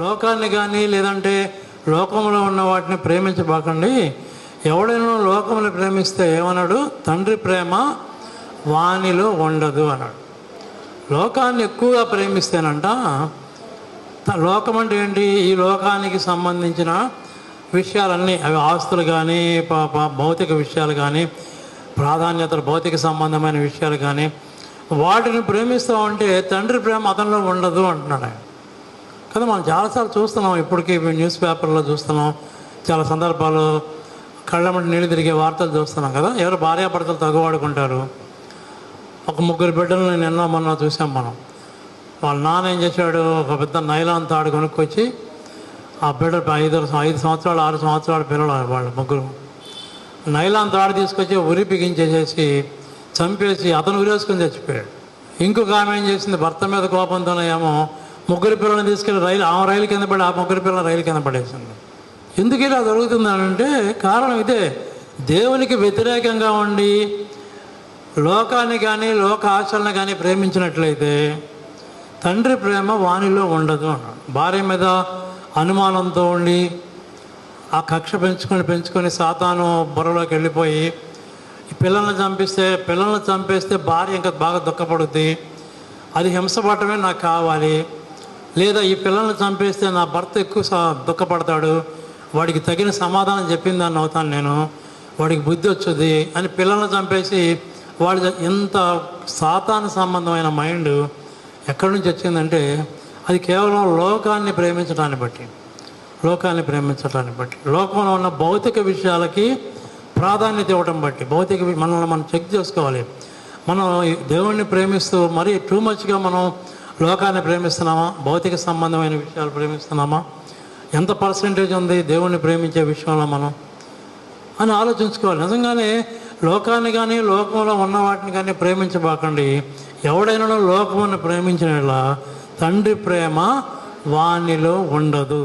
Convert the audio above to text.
లోకాన్ని కానీ లేదంటే లోకంలో ఉన్న వాటిని ప్రేమించబాకండి. ఎవడైనా లోకమును ప్రేమిస్తే ఏమన్నాడు? తండ్రి ప్రేమ వానిలో ఉండదు అన్నాడు. లోకాన్ని ఎక్కువగా ప్రేమిస్తేనంట, లోకం అంటే ఏంటి? ఈ లోకానికి సంబంధించిన విషయాలన్నీ, అవి ఆస్తులు కానీ భౌతిక విషయాలు కానీ ప్రాధాన్యతలు భౌతిక సంబంధమైన విషయాలు కానీ వాటిని ప్రేమిస్తూ ఉంటే తండ్రి ప్రేమ అతనిలో ఉండదు అంటున్నాడు ఆయన కదా. మనం చాలాసార్లు చూస్తున్నాం, ఇప్పటికీ న్యూస్ పేపర్లో చూస్తున్నాం, చాలా సందర్భాలు కళ్ళమంటి నీళ్ళు తిరిగే వార్తలు చూస్తున్నాం కదా. ఎవరు భార్యాభర్తలు తగువాడుకుంటారు. ఒక 3 బిడ్డలను నిన్న మొన్న చూసాం మనం. వాళ్ళ నాన్న ఏం చేశాడు? ఒక పెద్ద నైలాన్ తాడు కొనుక్కొచ్చి ఆ బిడ్డ 5 సంవత్సరాలు 6 సంవత్సరాల పిల్లలు వాళ్ళు 3 నైలాన్ తాడు తీసుకొచ్చి ఉరి బిగించేసేసి చంపేసి అతను ఉరేసుకొని చచ్చిపోయాడు. ఇంకొక ఆమె ఏం చేసింది? భర్త మీద కోపంతోనే ఏమో 3 పిల్లల్ని తీసుకెళ్ళి ఆమె రైలు కింద పడి ఆ 3 పిల్లలు రైలు కింద పడేసింది. ఎందుకు ఇలా జరుగుతుందంటే కారణం ఇదే. దేవునికి వ్యతిరేకంగా ఉండి లోకాన్ని కానీ లోక ఆశలను కానీ ప్రేమించినట్లయితే తండ్రి ప్రేమ వానిలో ఉండదు అన్నాడు. భార్య మీద అనుమానంతో ఉండి ఆ కక్ష పెంచుకొని సాతాను బుర్రలోకి వెళ్ళిపోయి పిల్లల్ని చంపేస్తే భార్య ఇంకా బాగా దుఃఖపడుద్ది. అది హింసపడటమే నాకు కావాలి, లేదా ఈ పిల్లల్ని చంపేస్తే నా భర్త ఎక్కువ దుఃఖపడతాడు, వాడికి తగిన సమాధానం చెప్పిందాన్ని అవుతాను నేను, వాడికి బుద్ధి వచ్చుద్ది అని పిల్లల్ని చంపేసి వాడి ఎంత సాతాను సంబంధమైన మైండ్ ఎక్కడి నుంచి వచ్చిందంటే అది కేవలం లోకాన్ని ప్రేమించడాన్ని బట్టి లోకంలో ఉన్న భౌతిక విషయాలకి ప్రాధాన్యత ఇవ్వడం బట్టి మనల్ని మనం చెక్ చేసుకోవాలి. మనం దేవుణ్ణి ప్రేమిస్తూ మరీ టూ మచ్గా మనం లోకాన్ని ప్రేమిస్తున్నామా, భౌతిక సంబంధమైన విషయాలు ప్రేమిస్తున్నామా, ఎంత పర్సెంటేజ్ ఉంది దేవుణ్ణి ప్రేమించే విషయంలో మనం అని ఆలోచించుకోవాలి. నిజంగానే లోకాన్ని కానీ లోకంలో ఉన్న వాటిని కానీ ప్రేమించబాకండి. ఎవడైనా లోకమును ప్రేమించిన తండ్రి ప్రేమ వానిలో ఉండదు.